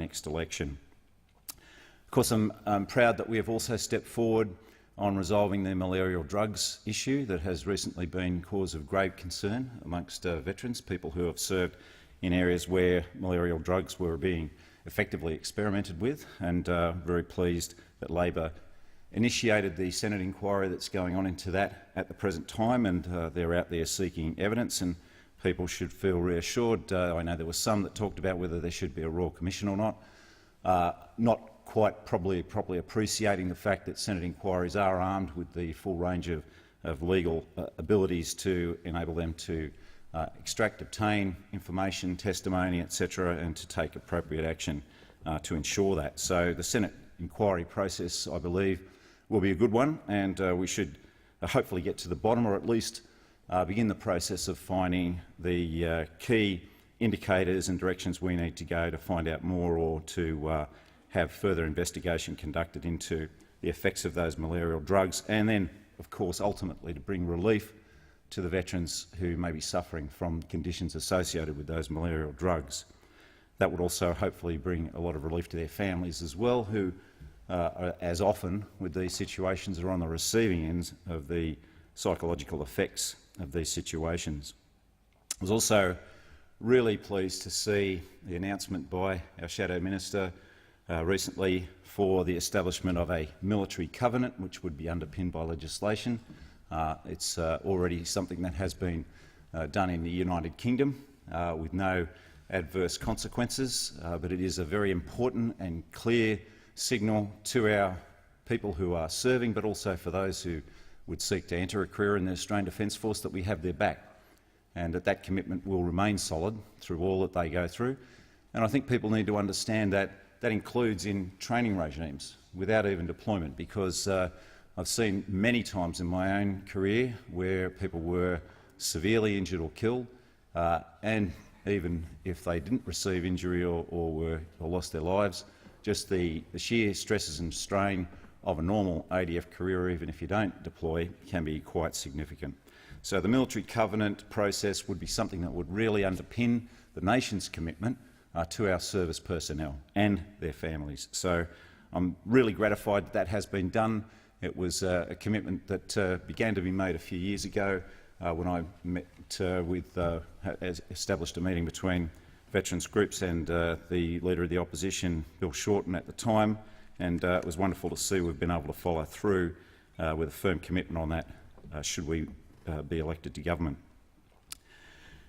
next election. Of course, I'm proud that we have also stepped forward on resolving the malarial drugs issue that has recently been cause of grave concern amongst veterans, people who have served in areas where malarial drugs were being effectively experimented with, and very pleased that Labor initiated the Senate inquiry that's going on into that at the present time, and they're out there seeking evidence, and people should feel reassured. I know there were some that talked about whether there should be a Royal Commission or not quite properly appreciating the fact that Senate inquiries are armed with the full range of legal abilities to enable them to extract, obtain information, testimony, etc., and to take appropriate action to ensure that. So the Senate inquiry process, I believe, will be a good one, and we should hopefully get to the bottom, or at least begin the process of finding the key indicators and directions we need to go to find out more, or to have further investigation conducted into the effects of those malarial drugs, and then, of course, ultimately to bring relief to the veterans who may be suffering from conditions associated with those malarial drugs. That would also hopefully bring a lot of relief to their families as well, who, as often with these situations, are on the receiving ends of the psychological effects of these situations. I was also really pleased to see the announcement by our Shadow Minister recently for the establishment of a military covenant, which would be underpinned by legislation. It's already something that has been done in the United Kingdom with no adverse consequences, but it is a very important and clear signal to our people who are serving, but also for those who would seek to enter a career in the Australian Defence Force, that we have their back, and that commitment will remain solid through all that they go through. And I think people need to understand that that includes in training regimes without even deployment, because I've seen many times in my own career where people were severely injured or killed, and even if they didn't receive injury or lost their lives, just the sheer stresses and strain of a normal ADF career, even if you don't deploy, can be quite significant. So the military covenant process would be something that would really underpin the nation's commitment to our service personnel and their families. So I'm really gratified that that has been done. It was a commitment that began to be made a few years ago when I established a meeting between veterans groups and the Leader of the Opposition, Bill Shorten, at the time, and it was wonderful to see we've been able to follow through with a firm commitment on that should we be elected to government.